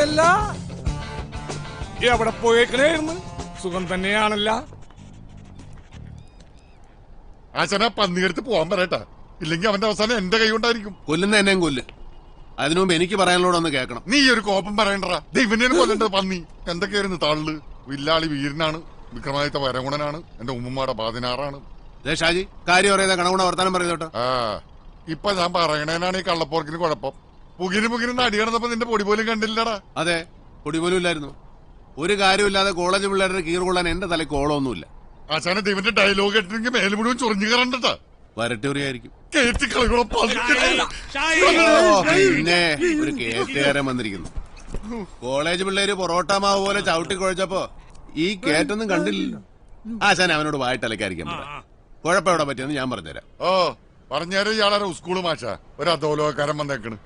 അല്ല, എവിടെ പോയേക്കണേന്ന്? സുഖം തന്നെയാണല്ല. ആശാന പന്നിയെടുത്ത് പോവാൻ പറയട്ടാ, ഇല്ലെങ്കിൽ അവന്റെ അവസാനം എന്റെ കൈ കൊണ്ടായിരിക്കും. കൊല്ലുന്ന എന്നെയും കൊല്ല്. അതിനു മുമ്പ് എനിക്ക് പറയാനുള്ളതൊന്ന് കേൾക്കണം. നീ ഒരു കോപം പറയണ്ടടാ. ദൈവനെ കൊല്ലേണ്ടത് പന്നി. എന്തൊക്കെയായിരുന്നു താളില്? വില്ലാളി വീരനാണ്, വിക്രമാദിത്യ വരഗുണനാണ്, എന്റെ ഉമ്മമാടെ ബാധിനാറാണ്. ഷാജി കാര്യം അറിയാതെ കണകുണ വർത്താനം പറയുന്നോട്ടോ. ഇപ്പൊ ഞാൻ പറയണേനാണ് ഈ കള്ളപ്പോർക്കിന് കുഴപ്പം. പുകിന് അടി കിടന്നപ്പോ നിന്റെ പൊടി പോലും കണ്ടില്ലടാ. അതെ, പൊടി പോലും ഇല്ലായിരുന്നു. ഒരു കാര്യമില്ലാതെ കോളേജ് പിള്ളേരുടെ കീറ് കൊള്ളാൻ എന്റെ തലയ്ക്ക് ഓളമൊന്നുമില്ല. ആശാന ദൈവന്റെ ഡയലോഗ് കേട്ടില്ലെങ്കിൽ മേലെ മുഴുവൻ ചൊറിഞ്ഞു കയറണ്ടട്ടാ. വരട്ടൂറിയായിരിക്കും. പിന്നെ ഒരു കേറ്റുകാരൻ വന്നിരിക്കുന്നു. കോളേജ് പിള്ളേര് പൊറോട്ട മാവ് പോലെ ചവിട്ടി കുഴച്ചപ്പോ ഈ കേറ്റൊന്നും കണ്ടില്ലല്ലോ. ആശാൻ അവനോട് വായിട്ടലക്കായിരിക്കാൻ പറയാം. കുഴപ്പം എവിടെ പറ്റിയെന്ന് ഞാൻ പറഞ്ഞുതരാം. പറഞ്ഞാലും ഇയാളെ സ്കൂള് മാഷ ഒരു അധോലോകക്കാരൻ വന്നേക്കണ്.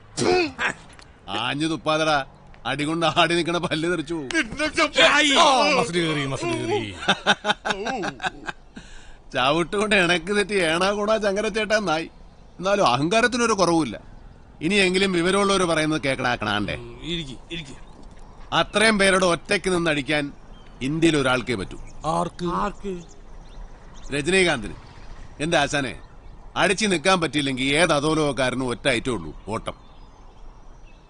ആഞ്ഞു തുപ്പാതടാ, അടികൊണ്ട് ആടി നിക്കണ പല്ല് തെറിച്ചു. ചവിട്ടുകൊണ്ട് ഇണക്ക് തെറ്റി ഏണാ കൂടാ ചങ്കരച്ചേട്ടാ നായി. എന്നാലും അഹങ്കാരത്തിനൊരു കുറവുമില്ല. ഇനിയെങ്കിലും വിവരമുള്ളവർ പറയുന്നത് കേക്കണാക്കണാണ്ടേ. അത്രയും പേരോട് ഒറ്റയ്ക്ക് നിന്ന് അടിക്കാൻ ഇന്ത്യയിൽ ഒരാൾക്കേ പറ്റൂ. ആർക്ക്? രജനീകാന്തിന്. എന്റെ ആശാനെ, അടിച്ചു നിൽക്കാൻ പറ്റിയില്ലെങ്കിൽ ഏത് അധോലോകക്കാരനും ഒറ്റ ഐറ്റേ ഉള്ളൂ, ഓട്ടം.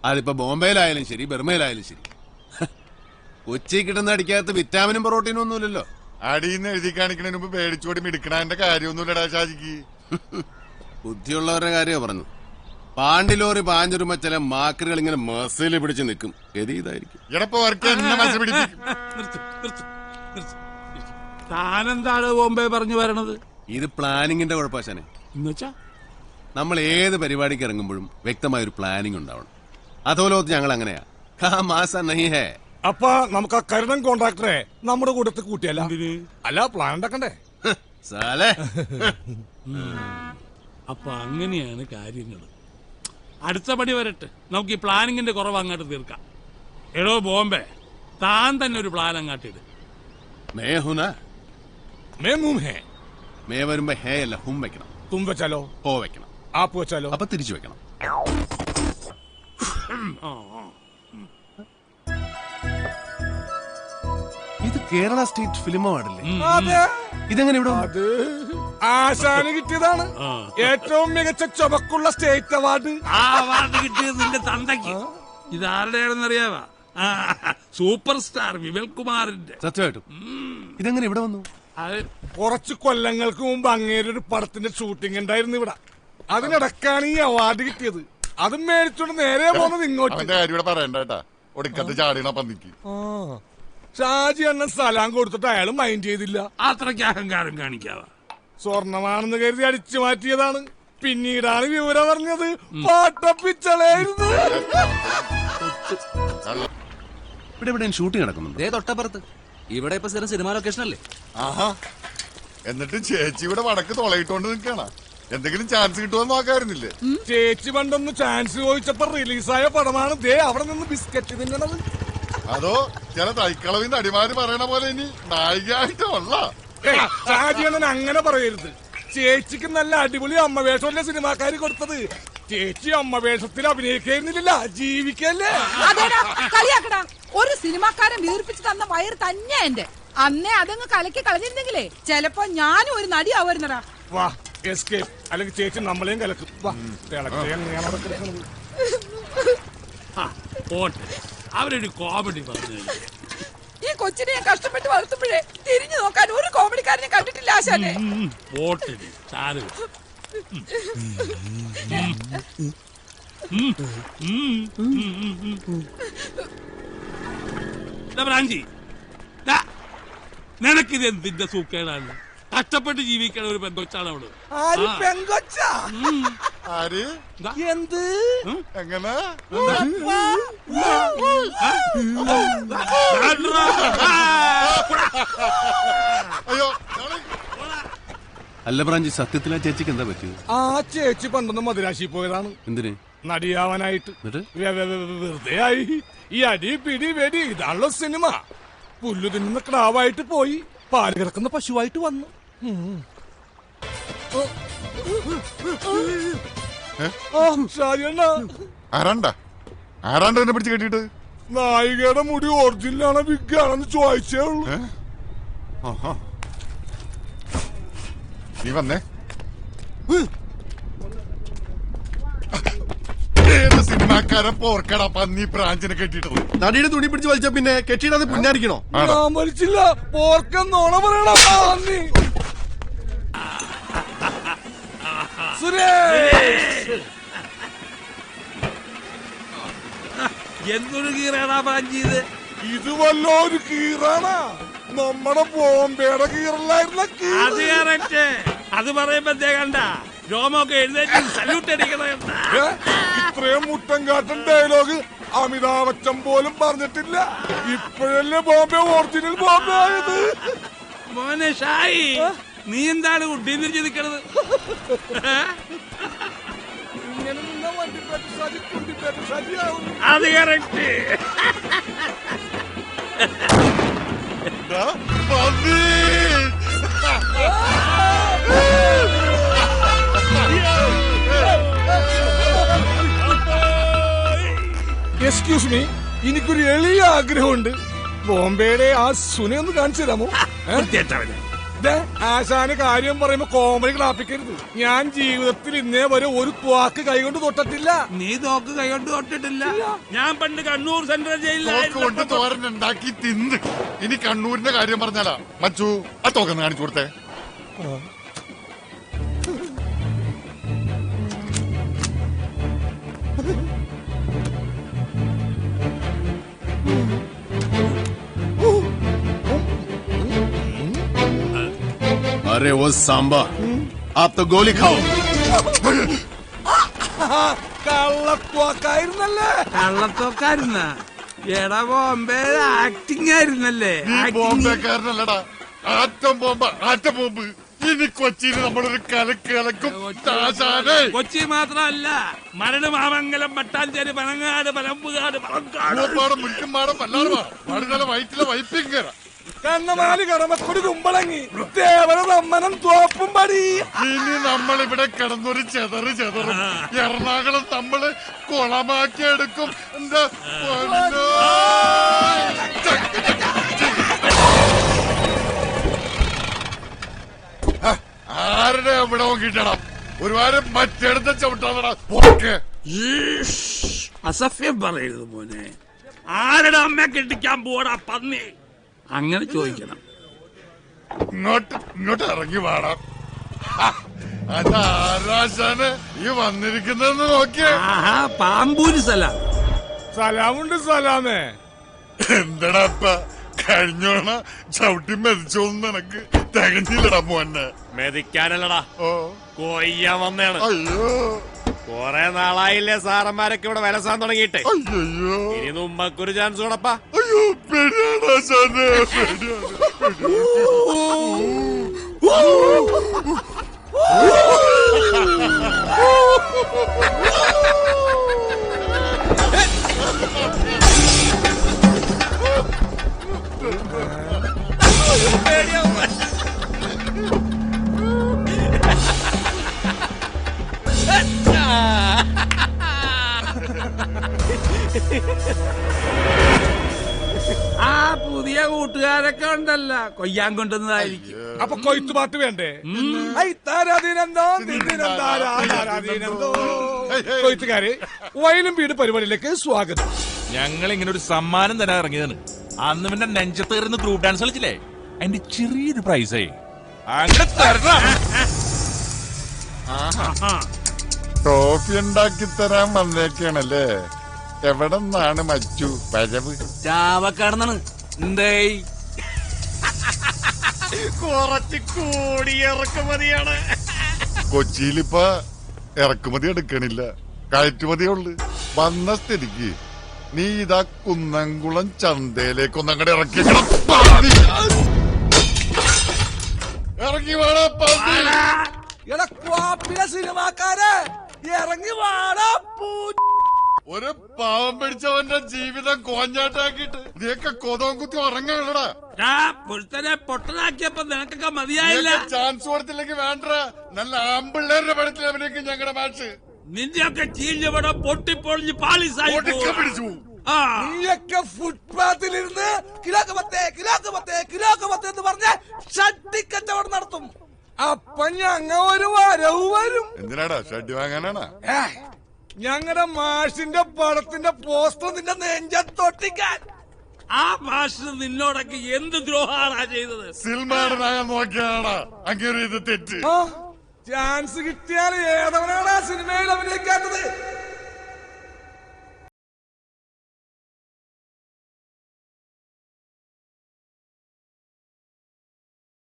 അതിപ്പോ ബോംബെയിലായാലും ശരി, ബർമയിലായാലും ശരി. കൊച്ചി കിട്ടുന്ന അടിക്കകത്ത് വിറ്റാമിനും പ്രോട്ടീനും ഒന്നുമില്ലല്ലോ. അടിയിന്ന് എഴുതി കാണിക്കണതിന് മുമ്പ് പേടിച്ചോടി മിടിക്കണതിന്റെ കാര്യമൊന്നുമില്ലടാ ഷാജിക്ക്. ബുദ്ധിയുള്ളവരുടെ കാര്യമാണ് പറഞ്ഞു. പാണ്ടിലോറി പാഞ്ഞൊരുമ്പോ ചില മാക്കറുകൾ ഇങ്ങനെ മസില് പിടിച്ച് നിൽക്കും. ഗതി ഇതായിരിക്കും. താനെന്താണ് ബോംബെ പറഞ്ഞു വരണത്? ഇത് പ്ലാനിങ്ങിന്റെ കുഴപ്പാശാനെ. നമ്മൾ ഏത് പരിപാടിക്ക് ഇറങ്ങുമ്പോഴും വ്യക്തമായൊരു പ്ലാനിങ് ഉണ്ടാവണം. അധോലോകത്ത് ഞങ്ങൾ അങ്ങനെയാ. അപ്പൊ നമുക്ക് ആ കരുണൻ കോൺട്രാക്ടറെ നമ്മുടെ കൂട്ടത്തിൽ കൂട്ടിയല്ല? അല്ല, പ്ലാൻ ഉണ്ടാക്കണ്ടേ? അപ്പൊ അങ്ങനെയാണ് കാര്യങ്ങൾ. അടുത്ത പടി വരട്ടെ, നമുക്ക് ഈ പ്ലാനിങ്ങിന്റെ കുറവ് അങ്ങോട്ട് തീർക്കാം. എടോ ബോംബെ, താൻ തന്നെ ഒരു പ്ലാൻ അങ്ങാട്ടിട്. മേ വരുമ്പോ ഹേ അല്ല ഹും വെക്കണം. തും വെച്ചാലോ? ഹോ വെക്കണം. ആപ്പ് വെച്ചാലോ? അപ്പൊ തിരിച്ചു വെക്കണം. ഇത് കേരള സ്റ്റേറ്റ് ഫിലിം അവാർഡല്ലേ? ഇതെങ്ങനെ ഇവിടെ? ആശാന് കിട്ടിയതാണ് ഏറ്റവും മികച്ച ചുമക്കുള്ള സ്റ്റേറ്റ് അവാർഡ്. ആ അവാർഡ് കിട്ടിയത് നിന്റെ തന്തയ്ക്ക്. ഇതാരുടെയാണെന്നറിയാവാ? സൂപ്പർ സ്റ്റാർ വിമൽ കുമാറിന്റെ. സത്യമായിട്ടും ഇതെങ്ങനെ ഇവിടെ വന്നു? കുറച്ചു കൊല്ലങ്ങൾക്ക് മുമ്പ് അങ്ങേരൊരു പടത്തിന്റെ ഷൂട്ടിംഗ് ഉണ്ടായിരുന്നു ഇവിടെ. അതിനിടക്കാണ് ഈ അവാർഡ് കിട്ടിയത്. അതും മേടിച്ചോണ്ട് നേരെ പോകുന്നത് ഇങ്ങോട്ട്. പറയണ്ടേട്ടാ, ഒടുക്കത്ത് ചാടിയണ പന്നിക്ക്. ഷാജി അണ്ണൻ സലാം കൊടുത്തിട്ട് അയാൾ മൈൻഡ് ചെയ്തില്ല. അത്രയ്ക്ക് അഹങ്കാരം കാണിക്കാവാ. സ്വർണമാണെന്ന് കരുതി അടിച്ചു മാറ്റിയതാണ്. പിന്നീടാണ് വിവരം പറഞ്ഞത് പാട്ടപ്പിച്ചളായിരുന്നു. ഇവിടെ ഷൂട്ടിംഗ് നടക്കുന്നുണ്ട്. തൊട്ടപ്പുറത്ത്. ഇവിടെ ഇപ്പൊ സിനിമ ലൊക്കേഷൻ അല്ലേ? എന്നിട്ട് ചേച്ചി ഇവിടെ വടക്ക് തൊളയിട്ടോണ്ട് നിൽക്കണ. എന്തെങ്കിലും ചാൻസ് കിട്ടുമെന്ന് നോക്കായിരുന്നില്ലേ? ചേച്ചി പണ്ടൊന്ന് ചാൻസ് ചോദിച്ചപ്പോ റിലീസായ പടമാണ് ദേ അവിടെ നിന്ന് ബിസ്ക്കറ്റ് തിന്നണത്. അതോ ചില തൈക്കളവിന്റെ അടിമാര് പറയണ പോലെ ഇനി നായികയായിട്ടുള്ള ഷാജിയണ്ണൻ അങ്ങനെ പറയരുത്. ചേച്ചിക്ക് നല്ല അടിപൊളി അമ്മ വേഷമല്ലേ സിനിമാക്കാര് കൊടുത്തത്. ചേച്ചി അമ്മ വേഷത്തിൽ അഭിനയിക്കുന്നില്ല, ജീവിക്കല്ലേ? ഒരു സിനിമാക്കാരൻ വീർപ്പിച്ച് തന്ന വയറ് തന്നെ എന്റെ. അന്നേ അതങ്ങ് കലക്കി കളഞ്ഞിരുന്നെങ്കിലേ ചിലപ്പോ ഞാനും ഒരു നടിയാവുന്നടാ. വാ എസ്കേപ്പ്, അല്ലെങ്കിൽ ചേച്ചി നമ്മളെയും കലക്കും. വാ അവരൊരു കോമഡി പറഞ്ഞു. ഈ കൊച്ചിനെ ഞാൻ കഷ്ടപ്പെട്ട് വളർത്തുമ്പോഴേ തിരിഞ്ഞു നോക്കാൻ ഒരു കോമഡിക്കാരനെ കണ്ടിട്ടില്ല ആശാനെ. നിനക്കിത് എന്തിന്റെ സൂക്കേടാണ്? കഷ്ടപ്പെട്ട് ജീവിക്കണ ഒരു പെങ്കൊച്ചാണ് അവള്. എന്ത് എങ്ങനെ? അയ്യോ അല്ല ബ്രാഞ്ചി, സത്യത്തിൽ ആ ചേച്ചിക്ക് എന്താ പറ്റിയത്? ആ ചേച്ചി പണ്ടൊന്ന് മദിരാശി പോയതാണ്. എന്തിന്? നടിയാവാനായിട്ട്. വെറുതെ ആയി. ഈ അടി പിടി വെടി ഇതാണല്ലോ സിനിമ. പുല്ലു തിന്നുന്ന ക്രാവായിട്ട് പോയി പാല് കിടക്കുന്ന പശുവായിട്ട് വന്നു. ആരാണ്ടാ എന്നെ പിടിച്ച് കെട്ടിട്ട്? നായികയുടെ മുടി ഒറിജിനലാണോ വിഗാണെന്ന് ചോദിച്ചേ ഉള്ളൂ. ആഹാ. നീ വന്നേ. ഏത് സിനിമാക്കാരെ പോർക്കടാ പന്നി പ്രാഞ്ചിനെ കെട്ടിട്ടത്? നടിയുടെ തുണി പിടിച്ച് വലിച്ച പിന്നെ കെട്ടിയിടാതെ പുന്നാരിക്കണോ? ഞാൻ മരിച്ചില്ല, പോർക്കെന്നോണ പറയണം. സുരേഷ് എന്തൊരു കീറാടാ പ്രാഞ്ചീത്? ഇത് വല്ലൊരു കീറാണ്. നമ്മുടെ ബോംബെയുടെ കീറലായിരുന്ന അത് കറക്റ്റ്. അത് പറയുമ്പോ കണ്ട രോമൊക്കെ എഴുന്നേറ്റ് സല്യൂട്ട് അടിക്കണ. ഇത്രയും മുട്ടം കാട്ടൻ ഡയലോഗ് അമിതാഭ് ബച്ചൻ പോലും പറഞ്ഞിട്ടില്ല. ഇപ്പോഴല്ലേ ബോംബെ ഒറിജിനൽ ബോംബെ ആയത്. മോനെ ഷായി, നീ എന്താണ് കുട്ടി തിരിച്ചു നിൽക്കണത്? ഇങ്ങനെ നിന്ന വണ്ടിപ്പേറ്റ സാജി കുണ്ടിപ്പേറ്റ സാജിയാവും. അത് കറക്റ്റ്. എക്സ്ക്യൂസ് മീ, എനിക്കൊരു എളിയ ആഗ്രഹമുണ്ട്. ബോംബെയുടെ ആ സുനെ ഒന്ന് കാണിച്ചു തരാമോ? ആശാന് കാര്യം പറയുമ്പോ കോമഡി ക്ലാപ്പിക്കരുത്. ഞാൻ ജീവിതത്തിൽ ഇന്നേ വരെ ഒരു ത്വാക്ക് കൈകൊണ്ട് തൊട്ടിട്ടില്ല. നീ തോക്ക് കൈകൊണ്ട് തൊട്ടിട്ടില്ല. ഞാൻ പണ്ട് കണ്ണൂർ സെൻട്രൽ കൊണ്ട് ജയിലിലായിരുന്നു. തോരനുണ്ടാക്കി തിന്ന്. ഇനി കണ്ണൂരിന്റെ കാര്യം പറഞ്ഞാലാ മച്ചു ആ തോക്കെന്ന് കാണിച്ചു കൊടുത്തേ. अरे वो सांबा आप तो गोली खाओ. കള്ളത്വാക്കായിരുന്നല്ലേ? കള്ളത്തോക്കായിരുന്ന എടാ ബോംബെ ആക്ടിങ് ആയിരുന്നല്ലേ? നീ ബോംബെക്കാരനല്ലടാ, ആറ്റം ബോംബ്, ആറ്റം ബോംബ്. ഇനി കൊച്ചിയിൽ നമ്മളൊരു കലക്കും. കൊച്ചി മാത്രമല്ല, മരട്, മാമംഗലം, മട്ടാഞ്ചേരി, പനങ്ങാട്, പനമ്പുകാട്, പൂപ്പാടം, മുരിക്കുംപാടം, വല്ലാറുവാ വടുതല വയറ്റിലെ വൈപ്പിങ്കര കണ്ണമാലി, കടമക്കുടി, കുമ്പളങ്ങി, തേവര, തമ്മനം, തോപ്പും പടി. ഇനി നമ്മളിവിടെ കിടന്നൊരു ചെതറും എറണാകുളം നമ്മള് കുളമാക്കി എടുക്കും. എന്താ ആരുടെ എവിടെ കിട്ടണം? ഒരുപാട് മറ്റെടുത്ത ചവിട്ടാ. അസഭ്യം പറയരുത് മോനെ. ആരുടെ അമ്മ കെട്ടിക്കാൻ പോടാ പന്നി? അങ്ങനെ ചോദിക്കണം. ഇങ്ങോട്ട് ഇറങ്ങി പാടാം. അതാരാശാന് ഈ വന്നിരിക്കുന്നെന്ന് നോക്കിയേ. പാമ്പൂരി സലാം. സലാമുണ്ട് സലാമേ. എന്തടാ കഴിഞ്ഞോണ ചവിട്ടി മെതിച്ചോന്ന് നിനക്ക് തികഞ്ഞില്ലടാ മോന്നെ. മെതിക്കാനല്ലടാ, ഓ കൊയ്യാൻ വന്നതാണ്. അയ്യോ കൊറേ നാളായില്ലേ സാറന്മാരൊക്കെ ഇവിടെ വിലസാൻ തുടങ്ങിയിട്ട്. അയ്യോ ഇനി ഉമ്മക്കൊരു ചാൻസ് കൂടപ്പാ. അയ്യോ പേടിയാണാശാനെ, ആ പുതിയ കൂട്ടുകാരൊക്കെ ഉണ്ടല്ല, കൊയ്യാൻ കൊണ്ടുവന്നതായിരിക്കും. അപ്പൊ കൊയ്ത്തുപാട്ട് വേണ്ടേ? കൊയ്ത്തുകാര്, വയലും വീട് പരിപാടിയിലേക്ക് സ്വാഗതം. ഞങ്ങൾ ഇങ്ങനെ ഒരു സമ്മാനം തരാൻ ഇറങ്ങിയതാണ്. അന്ന് പിന്നെ നെഞ്ചത്ത് കയറുന്ന ഗ്രൂപ്പ് ഡാൻസ് കളിച്ചില്ലേ, അതിന്റെ ചെറിയൊരു പ്രൈസായി അങ്ങനെ തരണം. ട്രോഫി ഉണ്ടാക്കി തരാൻ വന്നേക്കാണല്ലേ? എവിടെ നിന്നാണ് മച്ചു വരവ്? ചാവക്കാടുന്നാണ്. എന്തേ കുറച്ച് കൂടി ഇറക്കുമതിയാണ്. കൊച്ചിയിലിപ്പ ഇറക്കുമതി എടുക്കണില്ല, കയറ്റുമതിയുള്ളു. വന്ന സ്ഥിതിക്ക് നീ ഇതാ കുന്നംകുളം ചന്തയിലേക്ക് ഒന്നങ്ങടെ ഇറക്കി ഇറങ്ങി വേണ സിനിമാക്കാരെ ഇറങ്ങി വാടാ. ഒരു പാവം പിടിച്ചവന്റെ ജീവിതം കോഞ്ഞാട്ടാക്കിട്ട് നീയൊക്കെ കൊതവും കുത്തി ഉറങ്ങാണടാ. പുരുത്തനെ പൊട്ടനാക്കിയപ്പോ നിനക്കൊക്കെ മതിയായില്ല. ചാൻസ് കൊടുത്തില്ലെങ്കിൽ വേണ്ട. നല്ല ആമ്പിള്ളേരുടെ പടത്തിൽ അഭിനയിക്കും ഞങ്ങളുടെ മാഷ്. നിന്റെയൊക്കെ ചീഞ്ഞ പടം പൊട്ടിപ്പൊളിഞ്ഞ് പാളിസായി ഒടുക്കം പിടിച്ചു. നീയൊക്കെ ഫുട്പാത്തിലിരുന്ന് കിലോക്ക് പത്തേ എന്ന് പറഞ്ഞ് ഷട്ടിക്കച്ചവടം നടത്തും. അപ്പൊ ഞങ്ങ ഒരു വരവ് വരും. എന്തിനാടാ ഷഡ്ഡി വാങ്ങാനാണ്? ഞങ്ങളുടെ മാഷിന്റെ പടത്തിന്റെ പോസ്റ്റർ നിന്റെ നെഞ്ചത്തൊട്ടിക്കാൻ. ആ മാഷിന് നിന്നോടൊക്കെ എന്ത് ദ്രോഹാണാ ചെയ്തത്? സിൽമാടനാകാൻ നോക്കിയാടാ അങ്ങനെ ഇത് തെറ്റ്. ചാൻസ് കിട്ടിയാൽ ഏതവനാണ് ആ സിനിമയിലെ